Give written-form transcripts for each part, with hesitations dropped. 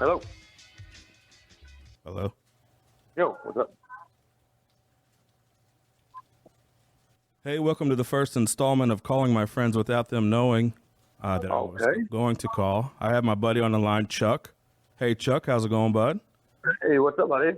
Hello. Hello. Yo, what's up? Hey, welcome to the first installment of Calling My Friends Without Them Knowing that I was going to call. I have my buddy on the line, Chuck. Hey, Chuck, how's it going, bud? Hey, what's up, buddy?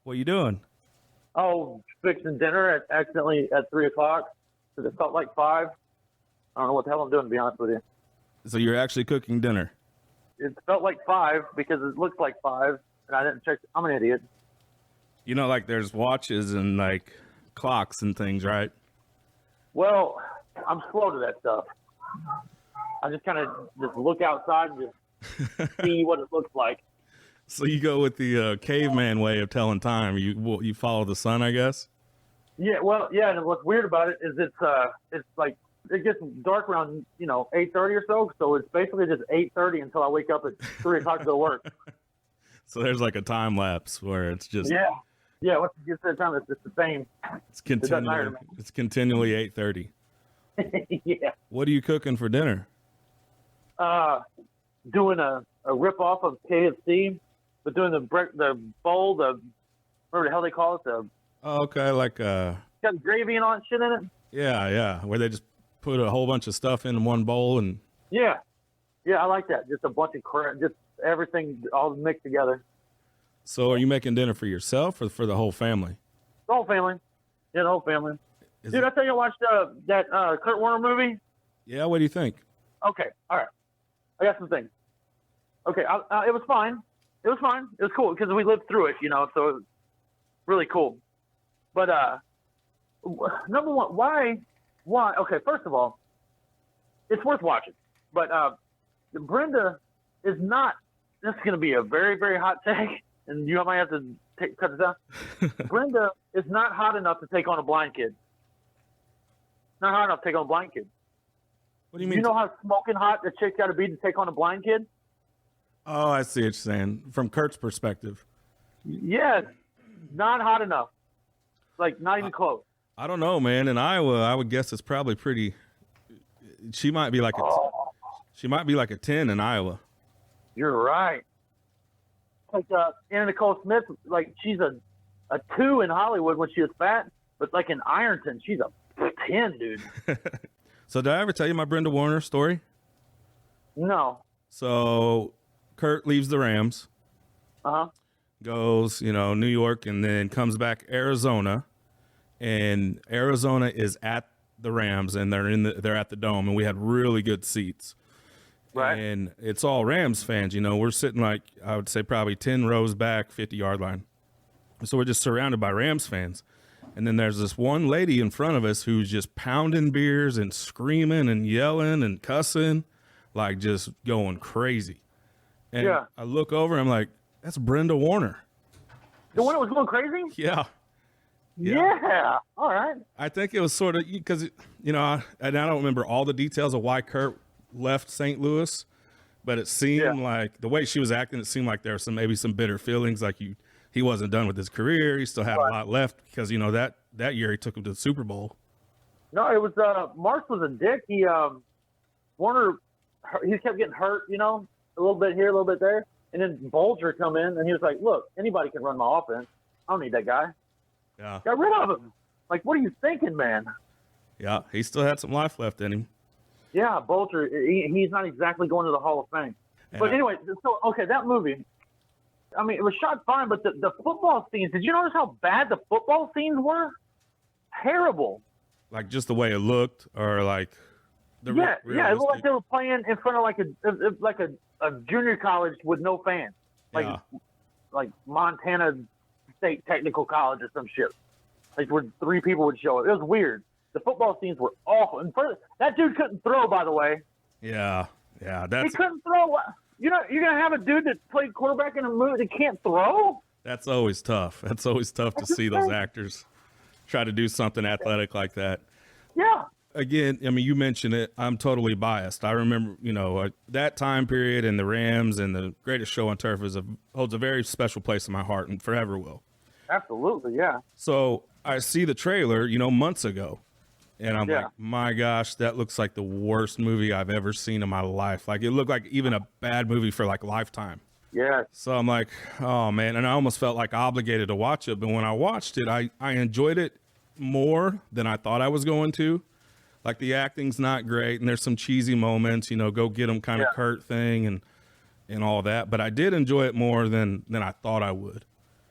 What you doing? Oh, fixing dinner accidentally at 3 o'clock because it felt like 5. I don't know what the hell I'm doing, to be honest with you. So you're actually cooking dinner? It felt like 5 because it looks like 5, and I didn't check. I'm an idiot. You know, like there's watches and like clocks and things, right? Well, I'm slow to that stuff. I just kind of just look outside and just see what it looks like. So you go with the caveman way of telling time. You follow the sun, I guess? Yeah, well, yeah, and what's weird about it is it's like it gets dark around 8:30 or so. So it's basically just 8:30 until I wake up at 3 o'clock to go to work. So there's like a time lapse where it's just yeah. Once it gets to that time, it's just the same. It's continually 8:30. Yeah. What are you cooking for dinner? Doing a rip off of KFC, but doing the bowl, whatever the hell they call it, Okay, like got gravy and all that shit in it. Yeah, where they just put a whole bunch of stuff in one bowl and Yeah, I like that. Just a bunch of just everything all mixed together. So are you making dinner for yourself or for the whole family? The whole family. Yeah, the whole family. Dude, I tell you, I watched that Kurt Warner movie. Yeah, what do you think? Okay, all right. I got some things. Okay, it was fine. It was cool because we lived through it, so it was really cool. But number one, why? Okay, first of all, it's worth watching. But Brenda is not. This is going to be a very, very hot take, and you might have to cut this out. Brenda is not hot enough to take on a blind kid. Not hot enough to take on a blind kid. What do you mean? You know how smoking hot the chick's got to be to take on a blind kid? Oh, I see what you're saying. From Kurt's perspective. Yes. Not hot enough. Like, not even close. I don't know, man. In Iowa, I would guess it's probably pretty. She might be like a 10 in Iowa. You're right. Like Anna Nicole Smith, like she's a 2 in Hollywood when she was fat, but like in Ironton, she's a 10, dude. So did I ever tell you my Brenda Warner story? No. So Kurt leaves the Rams. Goes, New York, and then comes back Arizona. And Arizona is at the Rams, and they're at the Dome, and we had really good seats. Right. And it's all Rams fans. We're sitting like, I would say probably 10 rows back, 50-yard line. So we're just surrounded by Rams fans. And then there's this one lady in front of us who's just pounding beers and screaming and yelling and cussing, like just going crazy. And I look over, I'm like, that's Brenda Warner. The one that was going crazy? Yeah. All right. I think it was sort of because, and I don't remember all the details of why Kurt left St. Louis, but it seemed like the way she was acting, it seemed like there were maybe some bitter feelings, like he wasn't done with his career. He still had a lot left because, that year he took him to the Super Bowl. No, it was Marks was a dick. Warner, he kept getting hurt, a little bit here, a little bit there. And then Bulger come in, and he was like, look, anybody can run my offense. I don't need that guy. Yeah. Got rid of him. Like, what are you thinking, man? Yeah, he still had some life left in him. Yeah, Bulger, he's not exactly going to the Hall of Fame. But anyway, so, okay, that movie, I mean, it was shot fine, but the football scenes, did you notice how bad the football scenes were? Terrible. Like just the way it looked, or like it looked like they were playing in front of like a junior college with no fans, like Montana State Technical College or some shit, like where 3 people would show up. It was weird. The football scenes were awful, and that dude couldn't throw, by the way. Yeah, he couldn't throw. You're gonna have a dude that played quarterback in a movie that can't throw? That's always tough. That's always tough to see those actors try to do something athletic like that. Yeah. Again, I mean, you mentioned it. I'm totally biased. I remember, that time period and the Rams and the Greatest Show on Turf holds a very special place in my heart and forever will. Absolutely, yeah. So I see the trailer, months ago, and I'm like, my gosh, that looks like the worst movie I've ever seen in my life. Like, it looked like even a bad movie for like Lifetime. Yeah. So I'm like, oh man, and I almost felt like obligated to watch it. But when I watched it, I enjoyed it more than I thought I was going to. Like the acting's not great, and there's some cheesy moments, you know, go get 'em kind of Kurt thing and all that. But I did enjoy it more than I thought I would.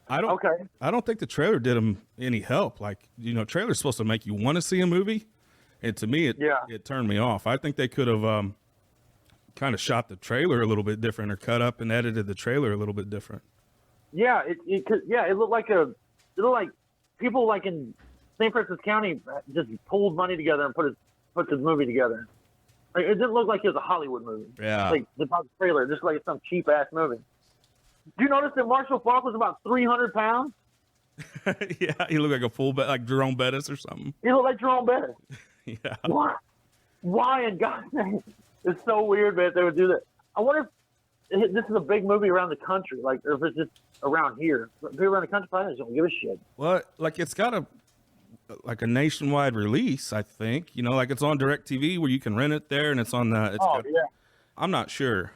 I don't think the trailer did him any help. Like, you know, trailer's supposed to make you want to see a movie, and to me, it turned me off. I think they could have kind of shot the trailer a little bit different, or cut up and edited the trailer a little bit different. Yeah, it looked like people like in St. Francis County just pulled money together and put this movie together. Like, it didn't look like it was a Hollywood movie. Yeah. Like the trailer, just like some cheap ass movie. Do you notice that Marshall Falk was about 300 pounds? Yeah, he looked like a fullback, like Jerome Bettis or something. He looked like Jerome Bettis. Yeah. Why in God's name? It's so weird, man, they would do that. I wonder if this is a big movie around the country, like, or if it's just around here. People around the country probably just don't give a shit. Well, like, it's got a nationwide release, I think. You know, like, it's on DirecTV where you can rent it there, and it's on the. Yeah. I'm not sure,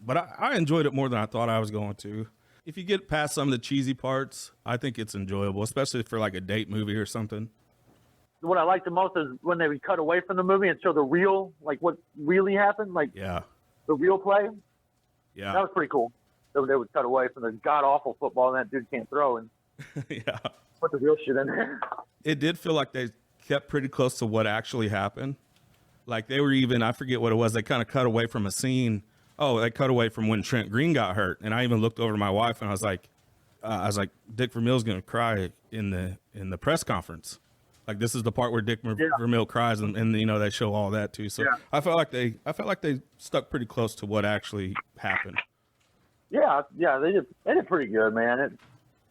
but I enjoyed it more than I thought I was going to. If you get past some of the cheesy parts, I think it's enjoyable, especially for like a date movie or something. What I liked the most is when they would cut away from the movie and show the real, like what really happened, like the real play. Yeah, that was pretty cool. So they would cut away from the god awful football and that dude can't throw and put the real shit in there. It did feel like they kept pretty close to what actually happened. Like they were even, I forget what it was. They kind of cut away from a scene. Oh, they cut away from when Trent Green got hurt, and I even looked over to my wife and I was like, Dick Vermeil's gonna cry in the press conference. Like, this is the part where Dick Vermeil cries, and you know they show all that too. So I felt like they stuck pretty close to what actually happened. Yeah, they did pretty good, man.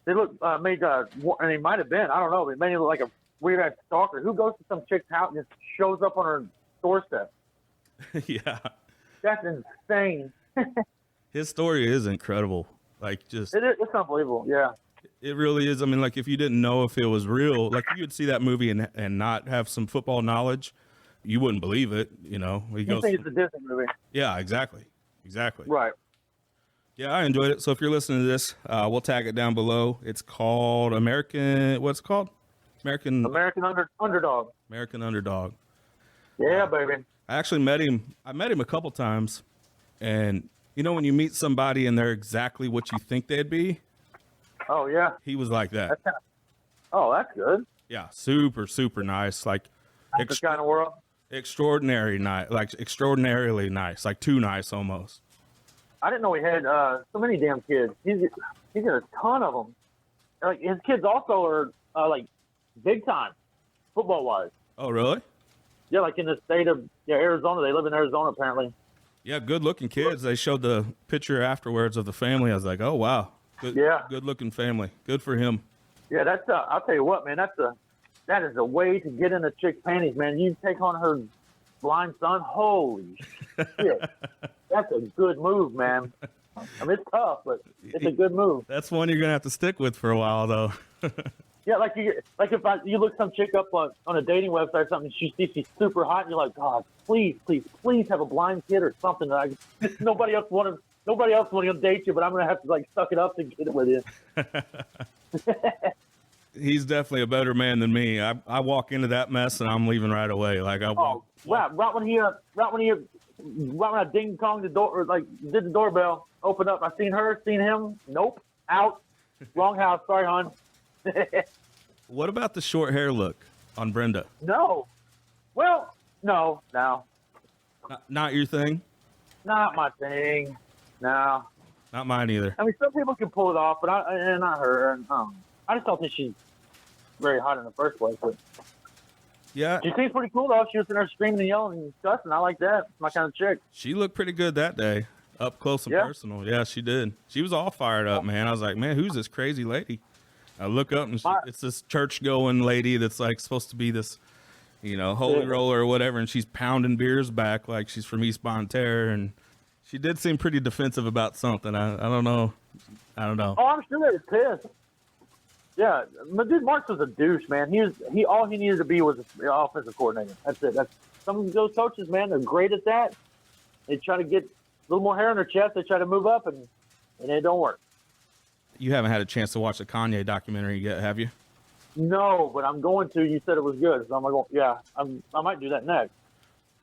They made and they might have been, I don't know, they made it look like a weird ass stalker who goes to some chick's house and just shows up on her doorstep. Yeah, that's insane. His story is incredible. Like, just it's unbelievable. Yeah. It really is. I mean, like, if you didn't know if it was real, like, you would see that movie and not have some football knowledge, you wouldn't believe it, you know. You think it's a Disney movie. Yeah, exactly. Right. Yeah, I enjoyed it. So if you're listening to this, we'll tag it down below. It's called what's it called? American Underdog. American Underdog. Yeah, baby. I actually met him. I met him a couple times, and you know when you meet somebody and they're exactly what you think they'd be? Oh, yeah. He was like that. That's good. Yeah, super, super nice. Like, this kind of world? Extraordinarily nice. Like, too nice almost. I didn't know he had so many damn kids. He's got a ton of them. Like, his kids also are, like, big time, football-wise. Oh, really? Yeah, like in the state of Arizona. They live in Arizona, apparently. Yeah, good-looking kids. They showed the picture afterwards of the family. I was like, oh, wow. Good-looking family. Good for him. Yeah, that's I'll tell you what, man. That is a way to get in a chick's panties, man. You take on her blind son. Holy shit, that's a good move, man. I mean, it's tough, but it's a good move. That's one you're gonna have to stick with for a while, though. Yeah, like if you look some chick up on a dating website or something, she's super hot, and you're like, God, please have a blind kid or something. Nobody else want to date you, but I'm gonna have to like suck it up to get it with you. He's definitely a better man than me. I walk into that mess and I'm leaving right away. Like wow! Right when I ding dong the door, or like did the doorbell, opened up. I seen him. Nope, out. Wrong house. Sorry, hon. What about the short hair look on Brenda? No. Well, no. Not your thing? Not my thing. No. Not mine either. I mean, some people can pull it off, but not her. I just don't think she's very hot in the first place. But yeah, she seems pretty cool though. She was in there screaming and yelling and cussing. I like that. It's my kind of chick. She looked pretty good that day, up close and personal. Yeah, she did. She was all fired up, man. I was like, man, who's this crazy lady? I look up and it's this church-going lady that's like supposed to be this, holy roller or whatever, and she's pounding beers back like she's from East Bon Terre, and she did seem pretty defensive about something. I don't know. Oh, I'm sure they were pissed. Yeah, but dude, Marks was a douche, man. He all he needed to be was an offensive coordinator. That's it. That's some of those coaches, man. They're great at that. They try to get a little more hair on their chest. They try to move up, and and it don't work. You haven't had a chance to watch the Kanye documentary yet, have you? No, but I'm going to. You said it was good, so I'm like, yeah, I might do that next.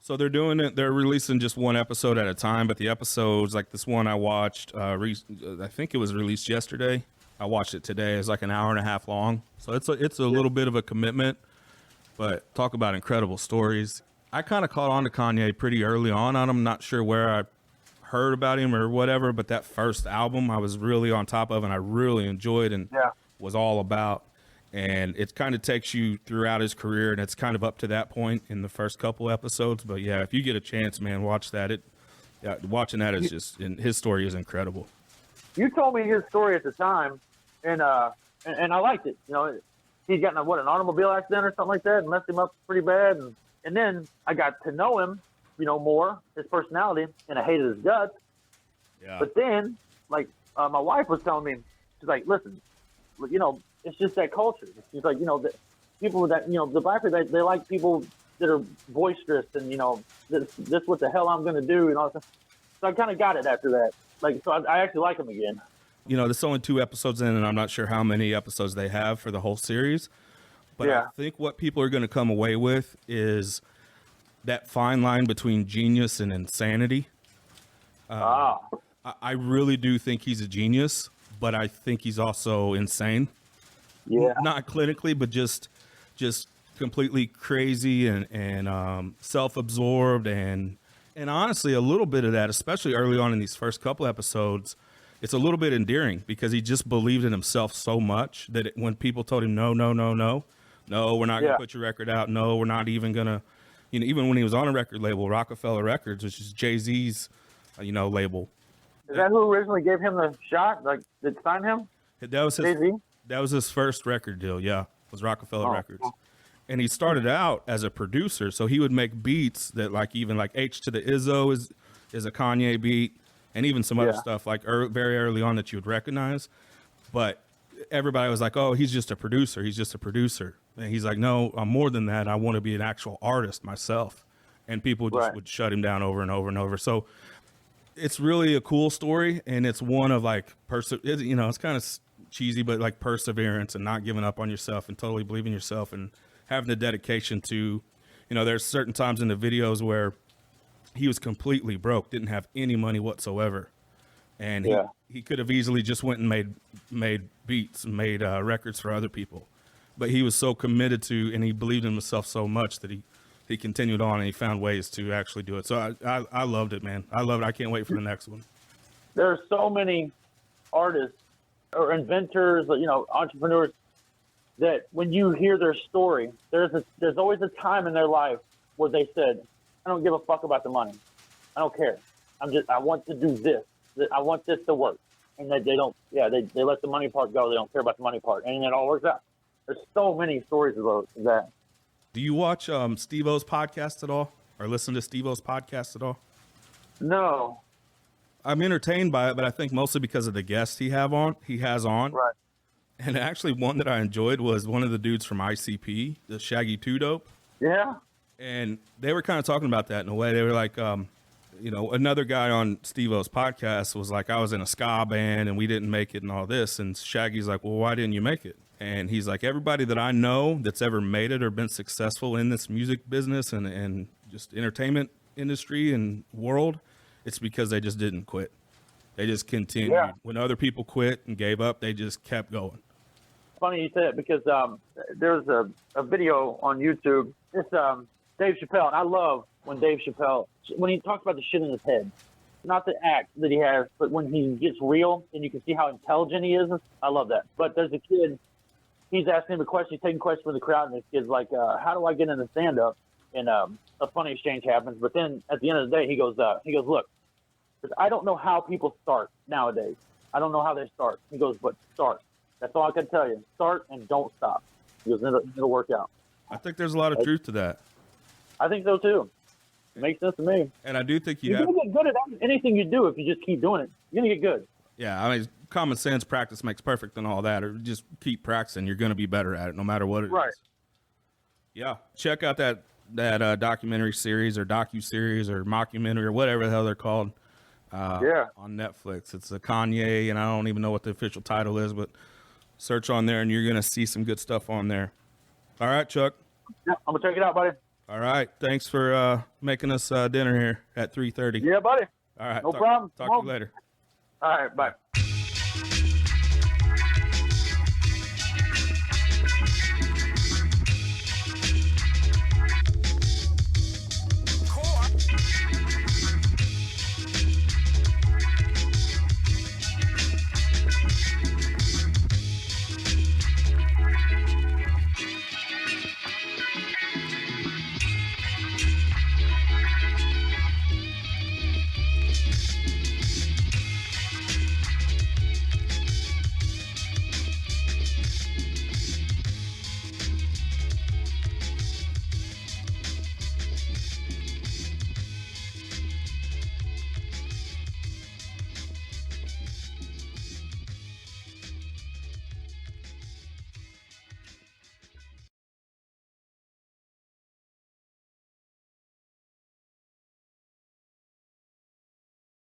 So they're doing it. They're releasing just one episode at a time, but the episodes, like this one I watched, I think it was released yesterday. I watched it today. It's like an hour and a half long, so it's a little bit of a commitment. But talk about incredible stories. I kind of caught on to Kanye pretty early on. I'm not sure where I heard about him or whatever, but that first album I was really on top of, and I really enjoyed and was all about. And it kind of takes you throughout his career, and it's kind of up to that point in the first couple episodes. But yeah, if you get a chance, man, watch that. Watching that is just, and his story is incredible. You told me his story at the time, and I liked it. You know, he'd gotten an automobile accident or something like that, and messed him up pretty bad. And then I got to know him, you know, more, his personality, and I hated his guts. Yeah. But then, like, my wife was telling me, she's like, listen, you know, it's just that culture. She's like, you know, the people that, you know, the black people, they like people that are boisterous and, you know, this what the hell I'm going to do and all that. So I kind of got it after that. Like, so I actually like him again. You know, there's only 2 episodes in, and I'm not sure how many episodes they have for the whole series. But I think what people are going to come away with is that fine line between genius and insanity. I really do think he's a genius, but I think he's also insane. Yeah. Not clinically, but just completely crazy and self-absorbed and honestly a little bit of that, especially early on in these first couple episodes. It's a little bit endearing because he just believed in himself so much that when people told him no, we're not going to put your record out. No, we're not even going to, you know, even when he was on a record label, Rockefeller Records, which is Jay-Z's, you know, label. Is that who originally gave him the shot? Like, did sign him? That was his, Jay-Z? That was his first record deal. Yeah. Was Rockefeller Records. And he started out as a producer. So he would make beats that like, even like H to the Izzo is a Kanye beat. And even some other stuff like very early on that you would recognize. But everybody was like, oh, he's just a producer. He's just a producer. And he's like, no, I'm more than that. I want to be an actual artist myself. And people just would shut him down over and over and over. So it's really a cool story. And it's one of like, you know, it's kind of cheesy, but like perseverance and not giving up on yourself and totally believing yourself and having the dedication to, you know, there's certain times in the videos where he was completely broke, didn't have any money whatsoever. And he could have easily just went and made beats and made records for other people. But he was so committed to, and he believed in himself so much that he continued on and he found ways to actually do it. So I loved it, man. I love it. I can't wait for the next one. There are so many artists or inventors, you know, entrepreneurs that when you hear their story, there's always a time in their life where they said, I don't give a fuck about the money. I don't care. I want to do this. I want this to work. And they don't, they let the money part go. They don't care about the money part. And it all works out. There's so many stories about that. Do you watch Steve-O's podcast at all? Or listen to Steve-O's podcast at all? No. I'm entertained by it, but I think mostly because of the guests he has on. Right. And actually one that I enjoyed was one of the dudes from ICP, the Shaggy 2 Dope. Yeah. And they were kind of talking about that in a way. They were like, you know, another guy on Steve-O's podcast was like, I was in a ska band and we didn't make it and all this. And Shaggy's like, well, why didn't you make it? And he's like, everybody that I know that's ever made it or been successful in this music business and just entertainment industry and world, it's because they just didn't quit. They just continued. Yeah. When other people quit and gave up, they just kept going. Funny you say that because there's a video on YouTube. It's Dave Chappelle. And I love when Dave Chappelle, when he talks about the shit in his head, not the act that he has, but when he gets real and you can see how intelligent he is. I love that. But there's a kid, he's asking him a question, he's taking questions from the crowd, and this kid's like, how do I get into stand-up? And a funny exchange happens. But then at the end of the day, he goes, look, I don't know how people start nowadays. I don't know how they start. He goes, but start. That's all I can tell you. Start and don't stop. He goes, it'll work out. I think there's a lot of truth to that. I think so too. It makes sense to me. And I do think you're going to get good at anything you do if you just keep doing it. You're going to get good. Yeah, I mean, common sense, practice makes perfect and all that. Or just keep practicing. You're going to be better at it no matter what it is. Yeah. Check out that documentary series or docu-series or mockumentary or whatever the hell they're called. Yeah. on Netflix. It's a Kanye, and I don't even know what the official title is, but search on there, and you're going to see some good stuff on there. All right, Chuck. Yeah, I'm gonna check it out, buddy. All right. Thanks for making us dinner here at 3:30. Yeah, buddy. All right. No problem. Talk to you later. All right, bye.